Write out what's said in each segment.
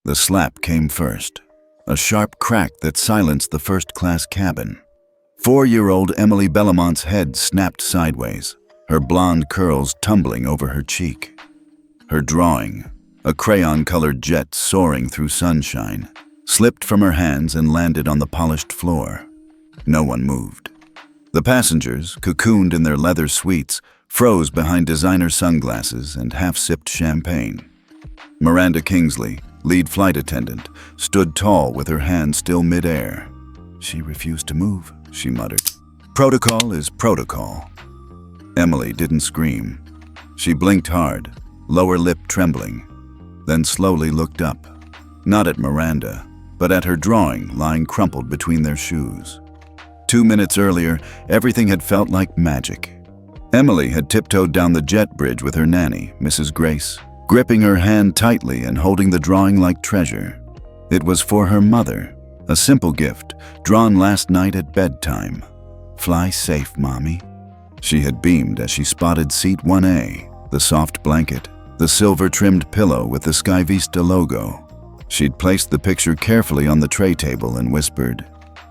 The slap came first, a sharp crack that silenced the first-class cabin. 4-year-old Emily Bellamont's head snapped sideways, her blonde curls tumbling over her cheek. Her drawing, a crayon-colored jet soaring through sunshine, slipped from her hands and landed on the polished floor. No one moved. The passengers, cocooned in their leather suites, froze behind designer sunglasses and half-sipped champagne. Miranda Kingsley, lead flight attendant, stood tall with her hand still mid-air. "She refused to move," she muttered. "Protocol is protocol." Emily didn't scream. She blinked hard, lower lip trembling, then slowly looked up, not at Miranda, but at her drawing lying crumpled between their shoes. 2 minutes earlier, everything had felt like magic. Emily had tiptoed down the jet bridge with her nanny, Mrs. Grace, gripping her hand tightly and holding the drawing like treasure. It was for her mother, a simple gift, drawn last night at bedtime. "Fly safe, Mommy." She had beamed as she spotted seat 1A, the soft blanket, the silver-trimmed pillow with the SkyVista logo. She'd placed the picture carefully on the tray table and whispered,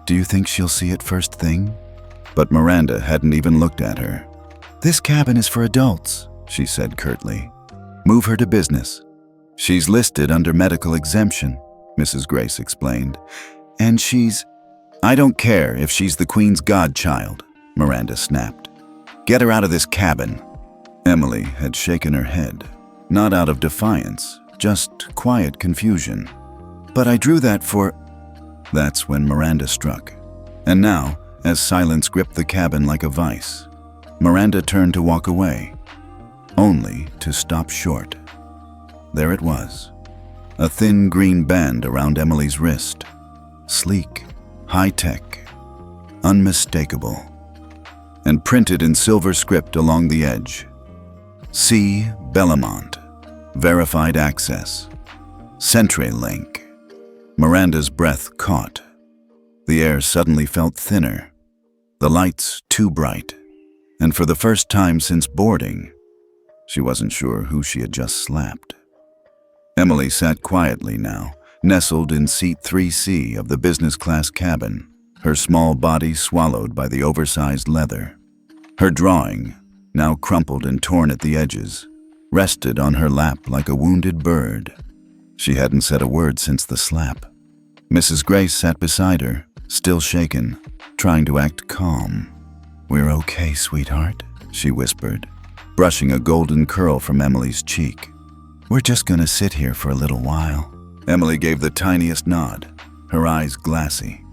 "Do you think she'll see it first thing?" But Miranda hadn't even looked at her. "This cabin is for adults," she said curtly. "Move her to business." "She's listed under medical exemption," Mrs. Grace explained. "And she's—" "I don't care if she's the Queen's godchild," Miranda snapped. "Get her out of this cabin." Emily had shaken her head, not out of defiance, just quiet confusion. "But I drew that for—" That's when Miranda struck. And now, as silence gripped the cabin like a vice, Miranda turned to walk away, only to stop short. There it was, a thin green band around Emily's wrist. Sleek, high-tech, unmistakable, and printed in silver script along the edge. C. Bellamont, verified access, CenturyLink. Miranda's breath caught. The air suddenly felt thinner, the lights too bright, and for the first time since boarding, she wasn't sure who she had just slapped. Emily sat quietly now, nestled in seat 3C of the business class cabin, her small body swallowed by the oversized leather. Her drawing, now crumpled and torn at the edges, rested on her lap like a wounded bird. She hadn't said a word since the slap. Mrs. Grace sat beside her, still shaken, trying to act calm. "We're okay, sweetheart," she whispered, brushing a golden curl from Emily's cheek. "We're just gonna sit here for a little while." Emily gave the tiniest nod, her eyes glassy.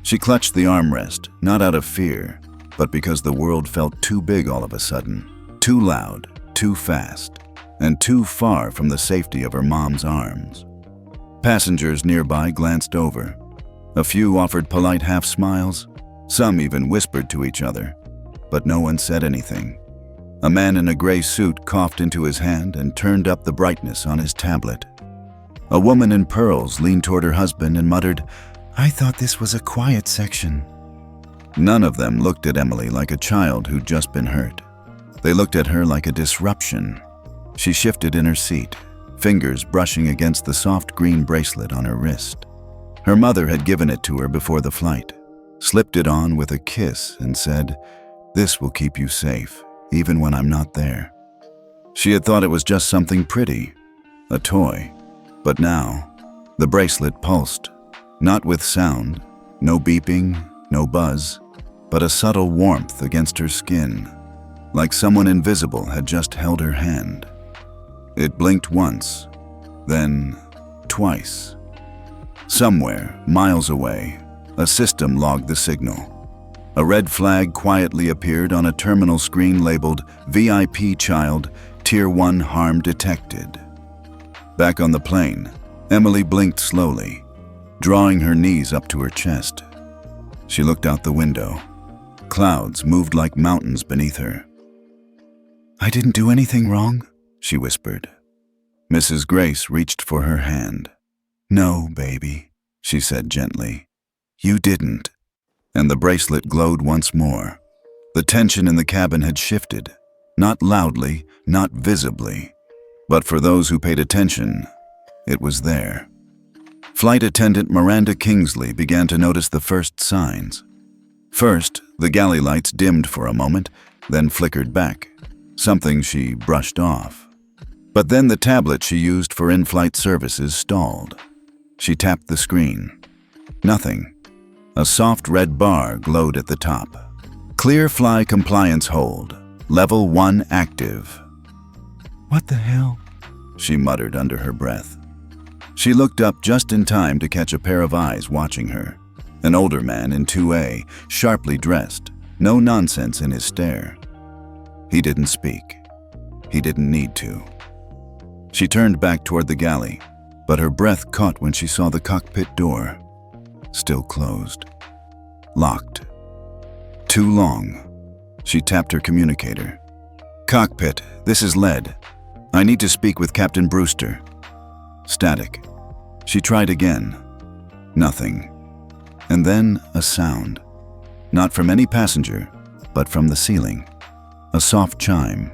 She clutched the armrest, not out of fear, but because the world felt too big all of a sudden, too loud, too fast, and too far from the safety of her mom's arms. Passengers nearby glanced over. A few offered polite half-smiles, some even whispered to each other, but no one said anything. A man in a gray suit coughed into his hand and turned up the brightness on his tablet. A woman in pearls leaned toward her husband and muttered, "I thought this was a quiet section." None of them looked at Emily like a child who'd just been hurt. They looked at her like a disruption. She shifted in her seat, fingers brushing against the soft green bracelet on her wrist. Her mother had given it to her before the flight, slipped it on with a kiss and said, "This will keep you safe, even when I'm not there." She had thought it was just something pretty, a toy. But now, the bracelet pulsed, not with sound, no beeping, no buzz, but a subtle warmth against her skin, like someone invisible had just held her hand. It blinked once, then twice. Somewhere, miles away, a system logged the signal. A red flag quietly appeared on a terminal screen labeled VIP Child, Tier 1 Harm Detected. Back on the plane, Emily blinked slowly, drawing her knees up to her chest. She looked out the window. Clouds moved like mountains beneath her. "I didn't do anything wrong?" she whispered. Mrs. Grace reached for her hand. "No, baby," she said gently. "You didn't." And the bracelet glowed once more. The tension in the cabin had shifted, not loudly, not visibly, but for those who paid attention, it was there. Flight attendant Miranda Kingsley began to notice the first signs. First, the galley lights dimmed for a moment, then flickered back, something she brushed off. But then the tablet she used for in-flight services stalled. She tapped the screen. Nothing. A soft red bar glowed at the top. Clear fly compliance hold. Level 1 active. "What the hell?" she muttered under her breath. She looked up just in time to catch a pair of eyes watching her. An older man in 2A, sharply dressed, no nonsense in his stare. He didn't speak. He didn't need to. She turned back toward the galley, but her breath caught when she saw the cockpit door. Still closed. Locked. Too long. She tapped her communicator. "Cockpit, this is Led. I need to speak with Captain Brewster." Static. She tried again. Nothing. And then a sound. Not from any passenger, but from the ceiling. A soft chime.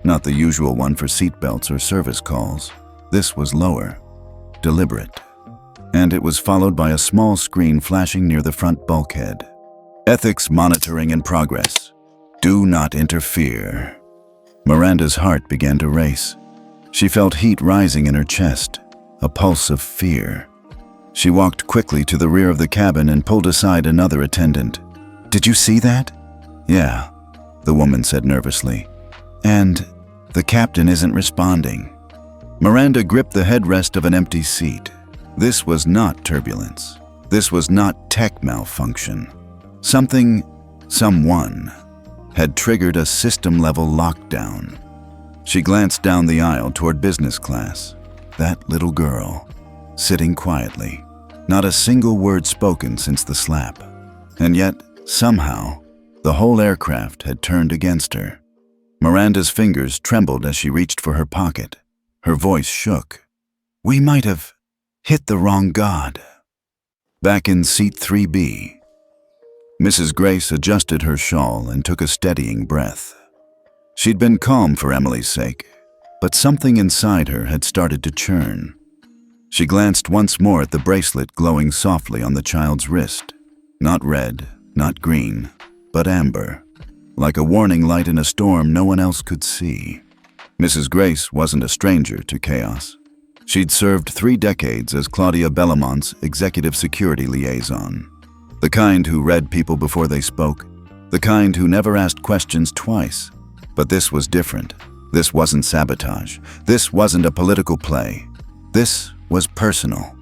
Not the usual one for seatbelts or service calls. This was lower. Deliberate. And it was followed by a small screen flashing near the front bulkhead. "Ethics monitoring in progress. Do not interfere." Miranda's heart began to race. She felt heat rising in her chest, a pulse of fear. She walked quickly to the rear of the cabin and pulled aside another attendant. "Did you see that?" "Yeah," the woman said nervously. "And the captain isn't responding." Miranda gripped the headrest of an empty seat. This was not turbulence. This was not tech malfunction. Someone had triggered a system-level lockdown. She glanced down the aisle toward business class. That little girl, sitting quietly, not a single word spoken since the slap. And yet, somehow, the whole aircraft had turned against her. Miranda's fingers trembled as she reached for her pocket. Her voice shook. "We might have hit the wrong god." Back in seat 3B, Mrs. Grace adjusted her shawl and took a steadying breath. She'd been calm for Emily's sake, but something inside her had started to churn. She glanced once more at the bracelet glowing softly on the child's wrist. Not red, not green, but amber. Like a warning light in a storm no one else could see. Mrs. Grace wasn't a stranger to chaos. She'd served 3 decades as Claudia Bellamont's executive security liaison. The kind who read people before they spoke. The kind who never asked questions twice. But this was different. This wasn't sabotage. This wasn't a political play. This was personal.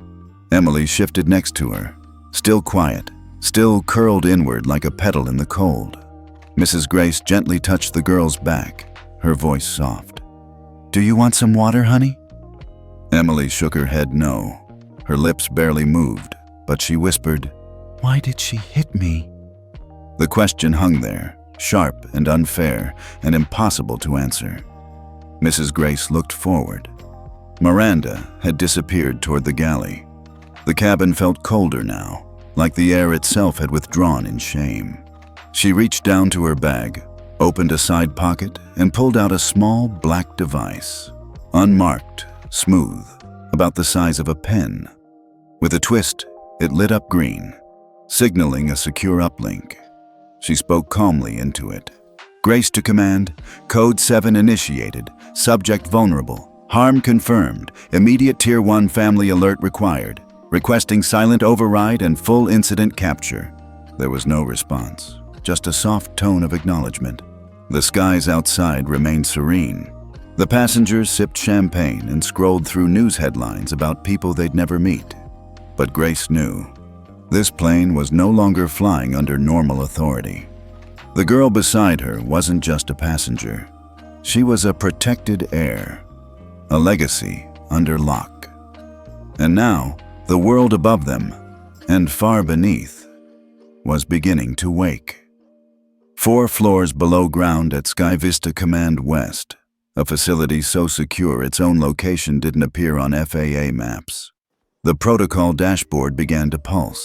Emily shifted next to her, still quiet, still curled inward like a petal in the cold. Mrs. Grace gently touched the girl's back, her voice soft. "Do you want some water, honey?" Emily shook her head no. Her lips barely moved, but she whispered, "Why did she hit me?" The question hung there, sharp and unfair and impossible to answer. Mrs. Grace looked forward. Miranda had disappeared toward the galley. The cabin felt colder now, like the air itself had withdrawn in shame. She reached down to her bag, opened a side pocket, and pulled out a small black device. Unmarked, smooth, about the size of a pen. With a twist, it lit up green, signaling a secure uplink. She spoke calmly into it. "Grace to command, Code 7 initiated, subject vulnerable, harm confirmed, immediate Tier 1 family alert required, requesting silent override and full incident capture." There was no response, just a soft tone of acknowledgement. The skies outside remained serene. The passengers sipped champagne and scrolled through news headlines about people they'd never meet. But Grace knew. This plane was no longer flying under normal authority. The girl beside her wasn't just a passenger. She was a protected heir, a legacy under lock. And now, the world above them, and far beneath, was beginning to wake. 4 floors below ground at SkyVista Command West, a facility so secure its own location didn't appear on FAA maps. The protocol dashboard began to pulse.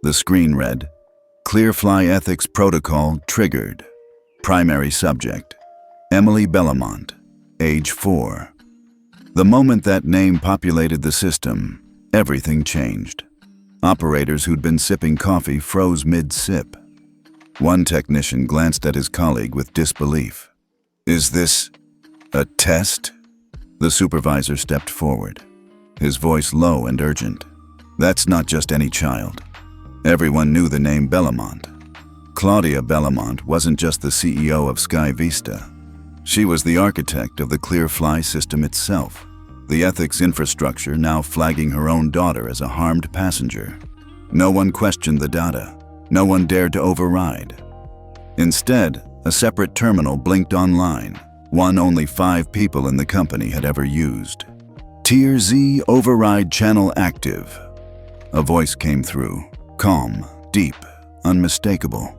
The screen read, "Clear Fly Ethics Protocol triggered. Primary subject, Emily Bellamont, age 4. The moment that name populated the system, everything changed. Operators who'd been sipping coffee froze mid-sip. One technician glanced at his colleague with disbelief. "Is this a test?" The supervisor stepped forward, his voice low and urgent. "That's not just any child." Everyone knew the name Bellamont. Claudia Bellamont wasn't just the CEO of SkyVista. She was the architect of the Clear-Fly system itself, the ethics infrastructure now flagging her own daughter as a harmed passenger. No one questioned the data. No one dared to override. Instead, a separate terminal blinked online, one only 5 people in the company had ever used. "Tier Z override channel active." A voice came through, calm, deep, unmistakable.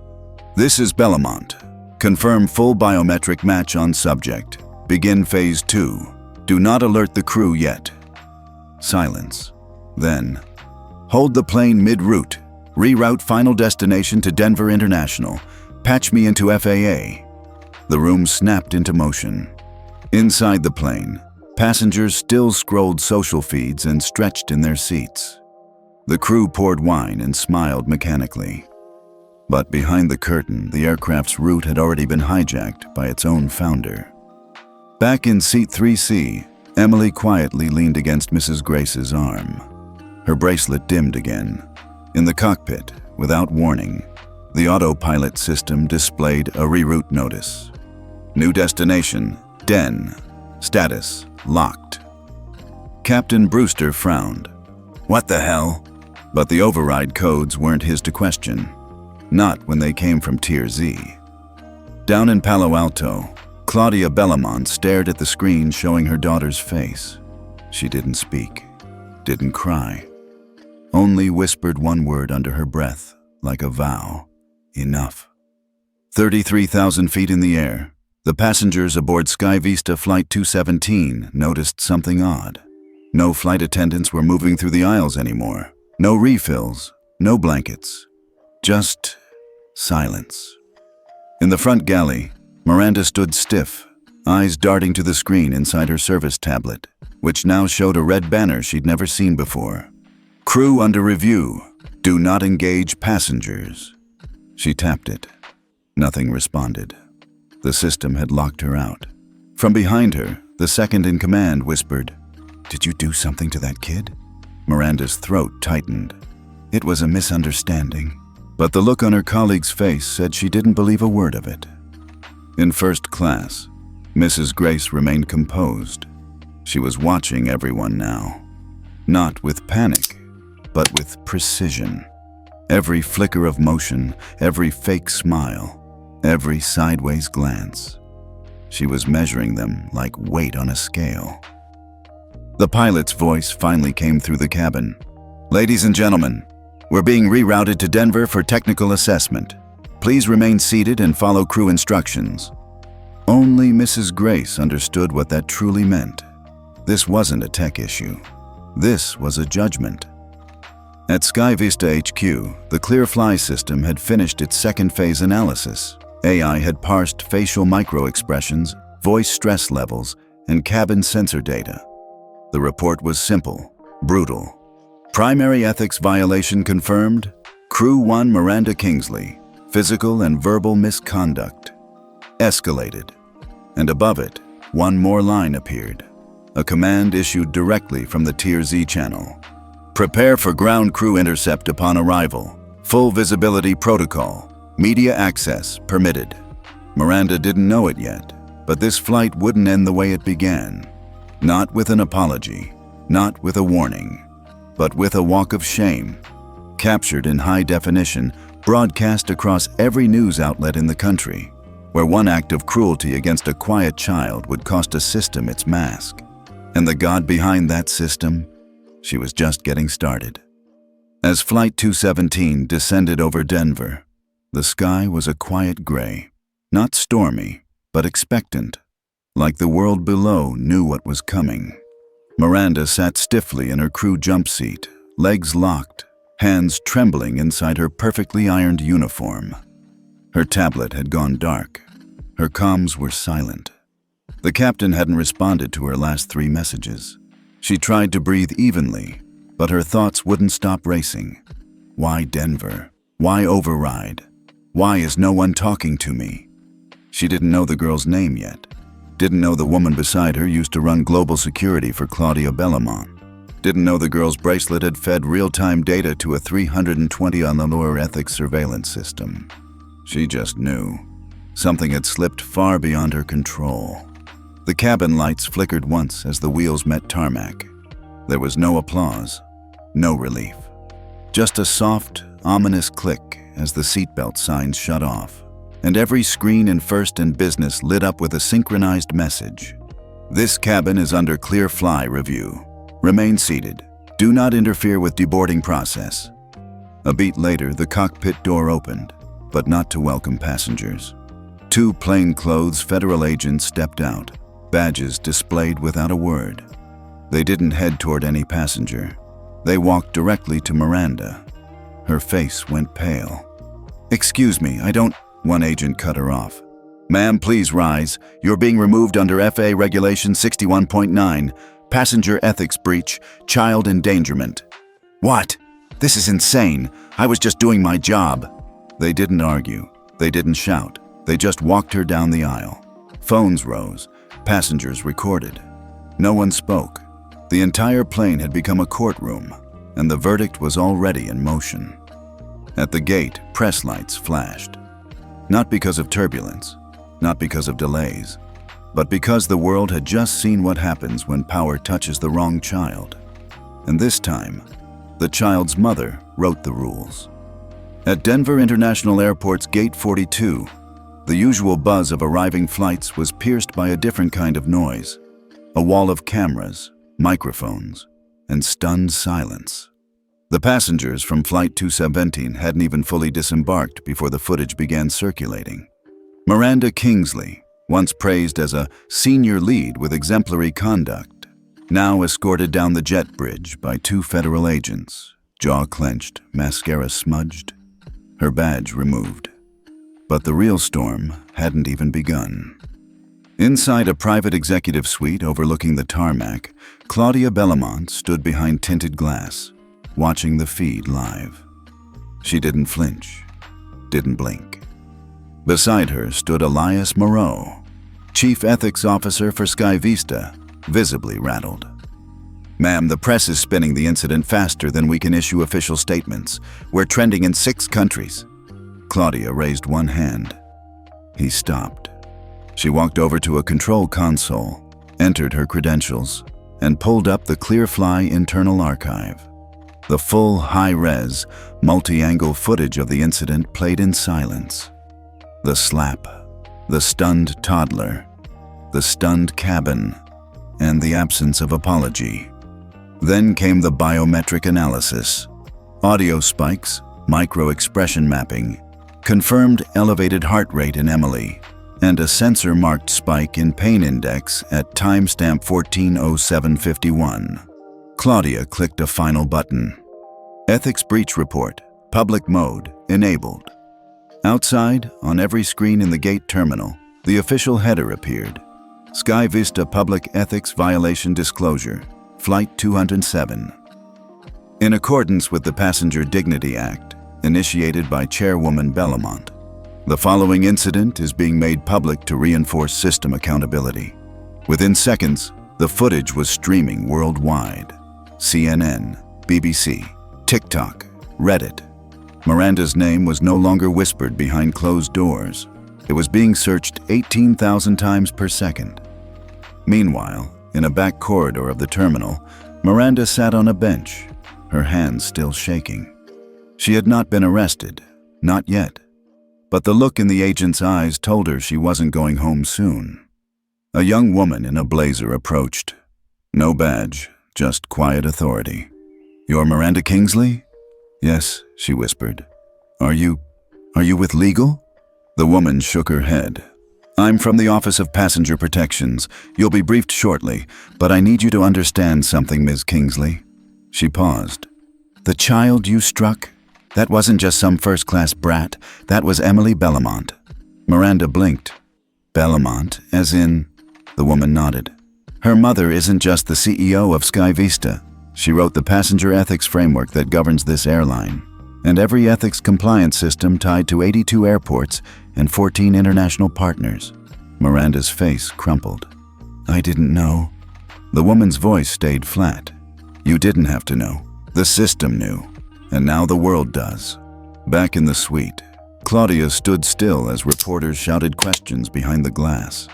"This is Bellamont. Confirm full biometric match on subject. Begin phase 2. Do not alert the crew yet." Silence. Then, "Hold the plane mid-route. Reroute final destination to Denver International. Patch me into FAA." The room snapped into motion. Inside the plane, passengers still scrolled social feeds and stretched in their seats. The crew poured wine and smiled mechanically. But behind the curtain, the aircraft's route had already been hijacked by its own founder. Back in seat 3C, Emily quietly leaned against Mrs. Grace's arm. Her bracelet dimmed again. In the cockpit, without warning, the autopilot system displayed a reroute notice. "New destination, Den. Status, locked." Captain Brewster frowned. "What the hell?" But the override codes weren't his to question. Not when they came from Tier Z. Down in Palo Alto, Claudia Bellamont stared at the screen showing her daughter's face. She didn't speak, didn't cry, only whispered one word under her breath, like a vow. Enough. 33,000 feet in the air, the passengers aboard SkyVista Flight 217 noticed something odd. No flight attendants were moving through the aisles anymore. No refills, no blankets. Just silence. In the front galley, Miranda stood stiff, eyes darting to the screen inside her service tablet, which now showed a red banner she'd never seen before. "Crew under review. Do not engage passengers." She tapped it. Nothing responded. The system had locked her out. From behind her, the second in command whispered, "Did you do something to that kid?" Miranda's throat tightened. It was a misunderstanding. But the look on her colleague's face said she didn't believe a word of it. In first class, Mrs. Grace remained composed. She was watching everyone now. Not with panic, but with precision. Every flicker of motion, every fake smile, every sideways glance. She was measuring them like weight on a scale. The pilot's voice finally came through the cabin. "Ladies and gentlemen, we're being rerouted to Denver for technical assessment. Please remain seated and follow crew instructions." Only Mrs. Grace understood what that truly meant. This wasn't a tech issue. This was a judgment. At SkyVista HQ, the Clear-Fly system had finished its second phase analysis. AI had parsed facial micro-expressions, voice stress levels, and cabin sensor data. The report was simple, brutal. Primary ethics violation confirmed. Crew 1 Miranda Kingsley. Physical and verbal misconduct. Escalated. And above it, one more line appeared. A command issued directly from the Tier Z channel. "Prepare for ground crew intercept upon arrival. Full visibility protocol. Media access permitted." Miranda didn't know it yet, but this flight wouldn't end the way it began. Not with an apology, not with a warning, but with a walk of shame. Captured in high definition, broadcast across every news outlet in the country, where one act of cruelty against a quiet child would cost a system its mask. And the god behind that system? She was just getting started. As Flight 217 descended over Denver, the sky was a quiet gray, not stormy, but expectant, like the world below knew what was coming. Miranda sat stiffly in her crew jump seat, legs locked, hands trembling inside her perfectly ironed uniform. Her tablet had gone dark. Her comms were silent. The captain hadn't responded to her last 3 messages. She tried to breathe evenly, But her thoughts wouldn't stop racing. Why Denver? Why override? Why is no one talking to me? She didn't know the girl's name yet. Didn't know the woman beside her used to run global security for Claudia Bellamont. Didn't know the girl's bracelet had fed real-time data to a 320 on the lower ethics surveillance system. She just knew. Something had slipped far beyond her control. The cabin lights flickered once as the wheels met tarmac. There was no applause, no relief. Just a soft, ominous click as the seatbelt signs shut off, and every screen in First and Business lit up with a synchronized message. This cabin is under clear fly review. Remain seated. Do not interfere with deboarding process. A beat later, the cockpit door opened, but not to welcome passengers. 2 plainclothes federal agents stepped out, badges displayed without a word. They didn't head toward any passenger. They walked directly to Miranda. Her face went pale. "Excuse me, I don't—" One agent cut her off. "Ma'am, please rise. You're being removed under FAA Regulation 61.9, passenger ethics breach, child endangerment." "What? This is insane. I was just doing my job." They didn't argue. They didn't shout. They just walked her down the aisle. Phones rose. Passengers recorded. No one spoke. The entire plane had become a courtroom, and the verdict was already in motion. At the gate, press lights flashed. Not because of turbulence, not because of delays, but because the world had just seen what happens when power touches the wrong child. And this time, the child's mother wrote the rules. At Denver International Airport's Gate 42, the usual buzz of arriving flights was pierced by a different kind of noise. A wall of cameras, microphones, and stunned silence. The passengers from Flight 217 hadn't even fully disembarked before the footage began circulating. Miranda Kingsley, once praised as a senior lead with exemplary conduct, now escorted down the jet bridge by 2 federal agents, jaw clenched, mascara smudged, her badge removed. But the real storm hadn't even begun. Inside a private executive suite overlooking the tarmac, Claudia Bellamont stood behind tinted glass, watching the feed live. She didn't flinch, didn't blink. Beside her stood Elias Moreau, Chief Ethics Officer for SkyVista, visibly rattled. "Ma'am, the press is spinning the incident faster than we can issue official statements. We're trending in 6 countries. Claudia raised one hand. He stopped. She walked over to a control console, entered her credentials, and pulled up the ClearFly internal archive. The full high-res, multi-angle footage of the incident played in silence. The slap, the stunned toddler, the stunned cabin, and the absence of apology. Then came the biometric analysis. Audio spikes, micro-expression mapping, confirmed elevated heart rate in Emily, and a sensor-marked spike in pain index at timestamp 14:07:51. Claudia clicked a final button. Ethics breach report, public mode, enabled. Outside, on every screen in the gate terminal, the official header appeared. SkyVista Public Ethics Violation Disclosure, Flight 207. In accordance with the Passenger Dignity Act, initiated by Chairwoman Bellamont, the following incident is being made public to reinforce system accountability. Within seconds, the footage was streaming worldwide. CNN, BBC, TikTok, Reddit. Miranda's name was no longer whispered behind closed doors. It was being searched 18,000 times per second. Meanwhile, in a back corridor of the terminal, Miranda sat on a bench, her hands still shaking. She had not been arrested, not yet. But the look in the agent's eyes told her she wasn't going home soon. A young woman in a blazer approached. No badge, just quiet authority. "You're Miranda Kingsley?" "Yes," she whispered. Are you with legal?" The woman shook her head. "I'm from the Office of Passenger Protections. You'll be briefed shortly, but I need you to understand something, Ms. Kingsley." She paused. "The child you struck? That wasn't just some first-class brat. That was Emily Bellamont." Miranda blinked. "Bellamont, as in—" The woman nodded. "Her mother isn't just the CEO of SkyVista. She wrote the passenger ethics framework that governs this airline, and every ethics compliance system tied to 82 airports and 14 international partners. Miranda's face crumpled. I didn't know. The woman's voice stayed flat. You didn't have to know. The system knew, and now the world does. Back in the suite, Claudia stood still as reporters shouted questions behind the glass.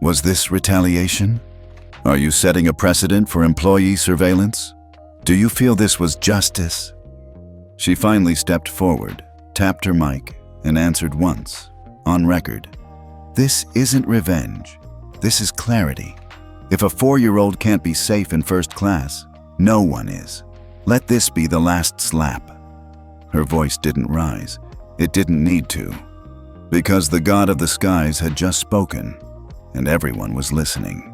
Was this retaliation? Are you setting a precedent for employee surveillance? Do you feel this was justice? She finally stepped forward, tapped her mic, and answered once, on record. This isn't revenge. This is clarity. If a 4-year-old can't be safe in first class, no one is. Let this be the last slap. Her voice didn't rise. It didn't need to. Because the God of the skies had just spoken, and everyone was listening.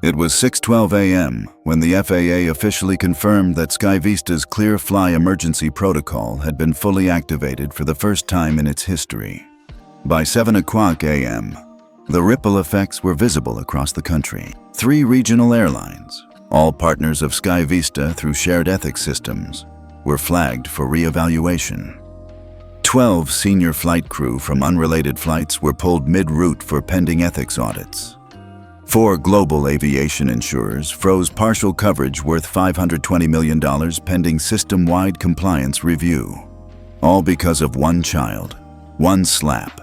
It was 6:12 a.m. when the FAA officially confirmed that SkyVista's Clear Fly emergency protocol had been fully activated for the first time in its history. By 7 o'clock a.m., the ripple effects were visible across the country. 3 regional airlines, all partners of SkyVista through shared ethics systems, were flagged for re-evaluation. 12 senior flight crew from unrelated flights were pulled mid-route for pending ethics audits. 4 global aviation insurers froze partial coverage worth $520 million pending system-wide compliance review. All because of one child, one slap,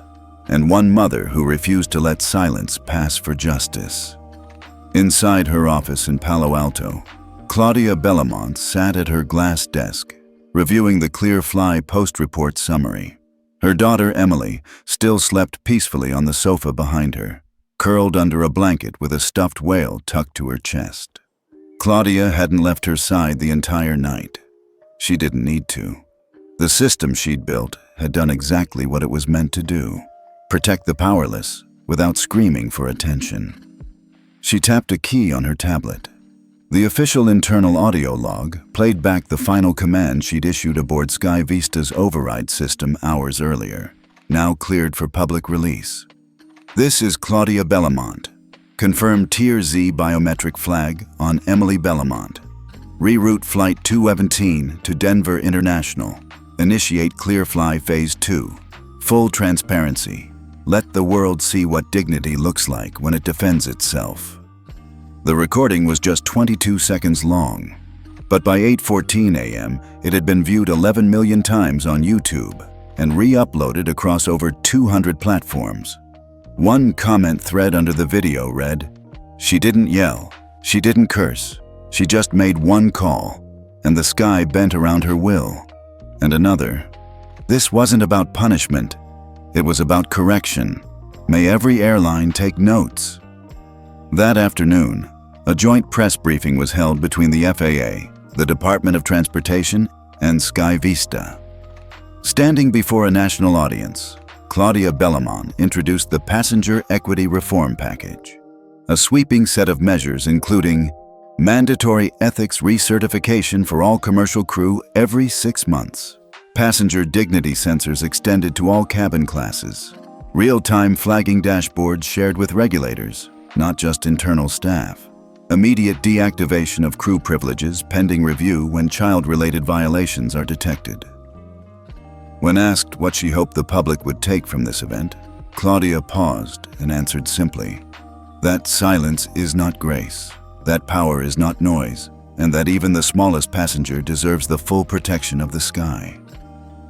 and one mother who refused to let silence pass for justice. Inside her office in Palo Alto, Claudia Bellamont sat at her glass desk, reviewing the Clear Fly post-report summary. Her daughter Emily still slept peacefully on the sofa behind her, curled under a blanket with a stuffed whale tucked to her chest. Claudia hadn't left her side the entire night. She didn't need to. The system she'd built had done exactly what it was meant to do: protect the powerless without screaming for attention. She tapped a key on her tablet. The official internal audio log played back the final command she'd issued aboard SkyVista's override system hours earlier, now cleared for public release. This is Claudia Bellamont. Confirm Tier Z biometric flag on Emily Bellamont. Reroute Flight 217 to Denver International. Initiate Clearfly Phase 2. Full transparency. Let the world see what dignity looks like when it defends itself. The recording was just 22 seconds long, but by 8:14 a.m. it had been viewed 11 million times on YouTube and re-uploaded across over 200 platforms. One comment thread under the video read, "She didn't yell, she didn't curse, she just made one call, and the sky bent around her will." And another, "This wasn't about punishment, it was about correction. May every airline take notes." That afternoon, a joint press briefing was held between the FAA, the Department of Transportation, and SkyVista. Standing before a national audience, Claudia Bellamont introduced the Passenger Equity Reform Package, a sweeping set of measures including mandatory ethics recertification for all commercial crew every 6 months, passenger dignity sensors extended to all cabin classes, real-time flagging dashboards shared with regulators, not just internal staff, immediate deactivation of crew privileges pending review when child-related violations are detected. When asked what she hoped the public would take from this event, Claudia paused and answered simply, that silence is not grace, that power is not noise, and that even the smallest passenger deserves the full protection of the sky.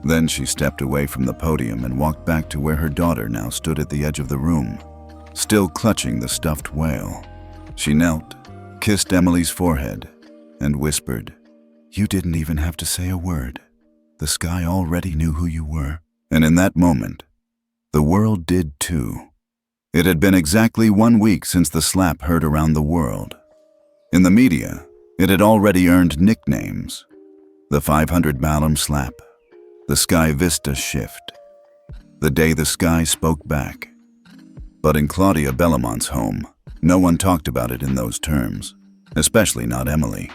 Then she stepped away from the podium and walked back to where her daughter now stood at the edge of the room, still clutching the stuffed whale. She knelt, kissed Emily's forehead, and whispered, "You didn't even have to say a word. The sky already knew who you were." And in that moment, the world did too. It had been exactly 1 week since the slap heard around the world. In the media, it had already earned nicknames: the 500 slap, the SkyVista shift, the day the sky spoke back. But in Claudia Bellamont's home, no one talked about it in those terms, especially not Emily.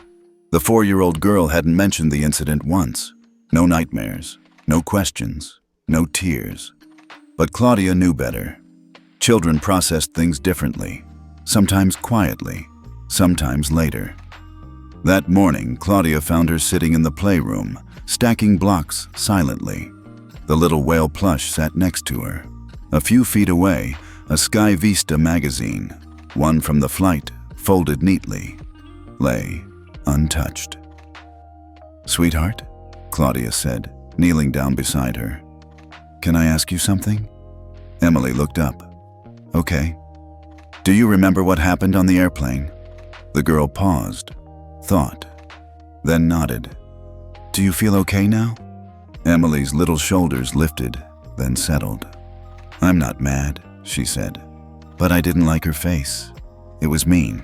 The 4-year-old girl hadn't mentioned the incident once. No nightmares, no questions, no tears. But Claudia knew better. Children processed things differently, sometimes quietly, sometimes later. That morning, Claudia found her sitting in the playroom, stacking blocks silently. The little whale plush sat next to her. A few feet away, a SkyVista magazine, one from the flight, folded neatly, lay untouched. "Sweetheart," Claudia said, kneeling down beside her. "Can I ask you something?" Emily looked up. "Okay. Do you remember what happened on the airplane?" The girl paused, thought, then nodded. "Do you feel okay now?" Emily's little shoulders lifted, then settled. "I'm not mad," she said, "but I didn't like her face. It was mean."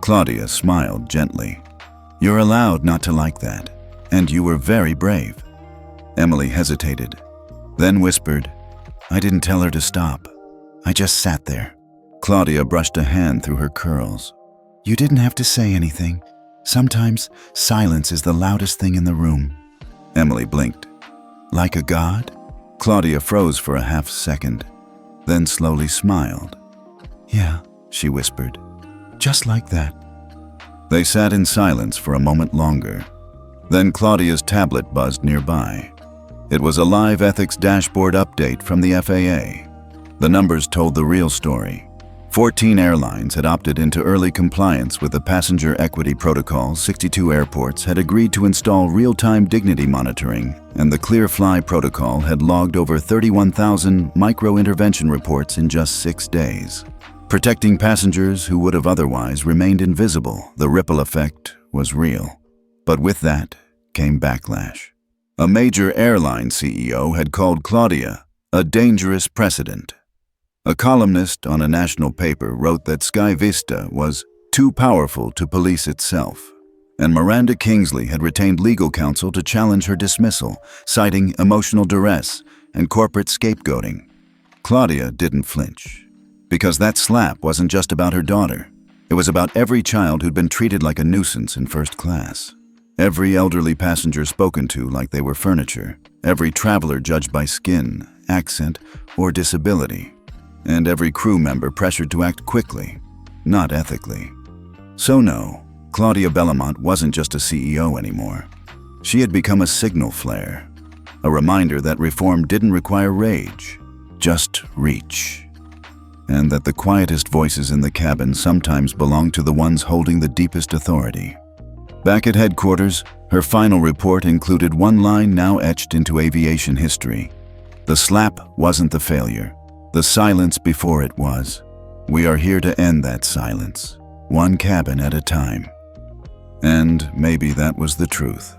Claudia smiled gently. "You're allowed not to like that, and you were very brave." Emily hesitated, then whispered, "I didn't tell her to stop. I just sat there." Claudia brushed a hand through her curls. "You didn't have to say anything. Sometimes silence is the loudest thing in the room." Emily blinked. "Like a god?" Claudia froze for a half second, then slowly smiled. "Yeah," she whispered, "just like that." They sat in silence for a moment longer. Then Claudia's tablet buzzed nearby. It was a live ethics dashboard update from the FAA. The numbers told the real story. 14 airlines had opted into early compliance with the Passenger Equity Protocol, 62 airports had agreed to install real-time dignity monitoring, and the Clear Fly Protocol had logged over 31,000 micro-intervention reports in just 6 days. Protecting passengers who would have otherwise remained invisible, the ripple effect was real. But with that came backlash. A major airline CEO had called Claudia a dangerous precedent. A columnist on a national paper wrote that SkyVista was too powerful to police itself, and Miranda Kingsley had retained legal counsel to challenge her dismissal, citing emotional duress and corporate scapegoating. Claudia didn't flinch, because that slap wasn't just about her daughter. It was about every child who'd been treated like a nuisance in first class, every elderly passenger spoken to like they were furniture, every traveler judged by skin, accent, or disability, and every crew member pressured to act quickly, not ethically. So no, Claudia Bellamont wasn't just a CEO anymore. She had become a signal flare, a reminder that reform didn't require rage, just reach, and that the quietest voices in the cabin sometimes belonged to the ones holding the deepest authority. Back at headquarters, her final report included one line now etched into aviation history. The slap wasn't the failure. The silence before it was. We are here to end that silence, one cabin at a time. And maybe that was the truth.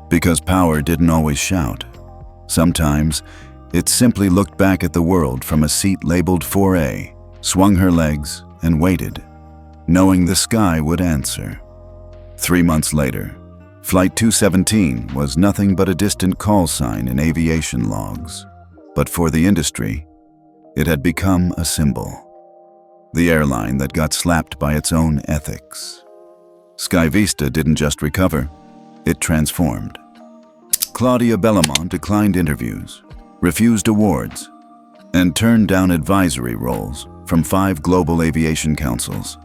Because power didn't always shout. Sometimes, it simply looked back at the world from a seat labeled 4A, swung her legs, and waited, knowing the sky would answer. 3 months later, Flight 217 was nothing but a distant call sign in aviation logs. But for the industry, it had become a symbol. The airline that got slapped by its own ethics. SkyVista didn't just recover, it transformed. Claudia Bellamont declined interviews, refused awards, and turned down advisory roles from 5 global aviation councils.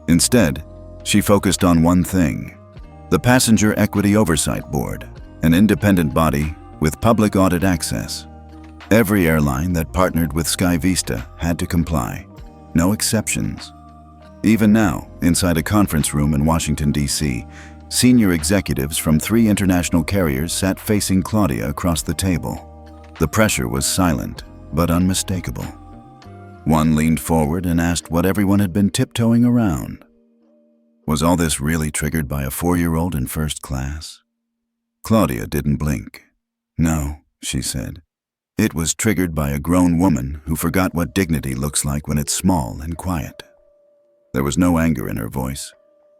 Instead, she focused on one thing: the Passenger Equity Oversight Board, an independent body with public audit access. Every airline that partnered with SkyVista had to comply, no exceptions. Even now, inside a conference room in Washington, D.C., senior executives from 3 international carriers sat facing Claudia across the table. The pressure was silent, but unmistakable. One leaned forward and asked what everyone had been tiptoeing around. Was all this really triggered by a 4-year-old in first class? Claudia didn't blink. "No," she said. "It was triggered by a grown woman who forgot what dignity looks like when it's small and quiet." There was no anger in her voice,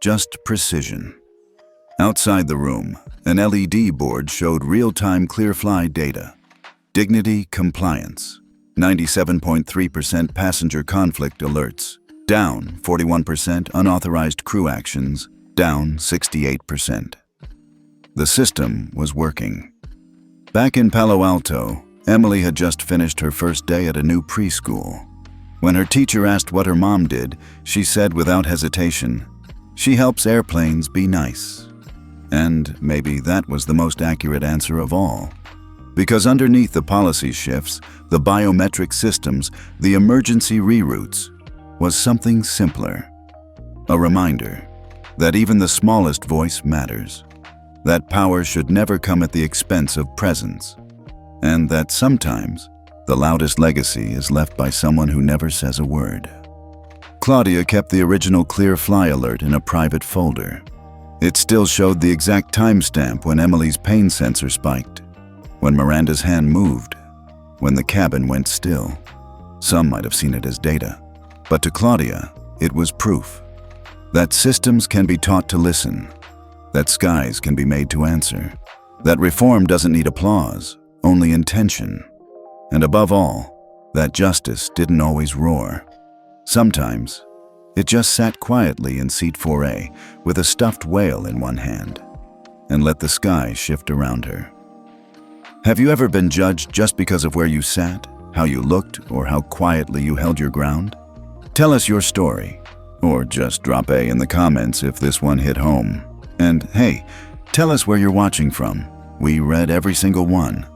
just precision. Outside the room, an LED board showed real-time ClearFly data. Dignity compliance, 97.3% passenger conflict alerts, down 41%, unauthorized crew actions, down 68%. The system was working. Back in Palo Alto, Emily had just finished her first day at a new preschool. When her teacher asked what her mom did, she said without hesitation, She helps airplanes be nice. And maybe that was the most accurate answer of all. Because underneath the policy shifts, the biometric systems, the emergency reroutes, was something simpler. A reminder that even the smallest voice matters, that power should never come at the expense of presence, and that sometimes the loudest legacy is left by someone who never says a word. Claudia kept the original Clear Fly alert in a private folder. It still showed the exact timestamp when Emily's pain sensor spiked, when Miranda's hand moved, when the cabin went still. Some might have seen it as data, but to Claudia, it was proof that systems can be taught to listen, that skies can be made to answer, that reform doesn't need applause, only intention, and above all, that justice didn't always roar. Sometimes, it just sat quietly in seat 4A with a stuffed whale in one hand and let the sky shift around her. Have you ever been judged just because of where you sat, how you looked, or how quietly you held your ground? Tell us your story, or just drop A in the comments if this one hit home. And hey, tell us where you're watching from. We read every single one.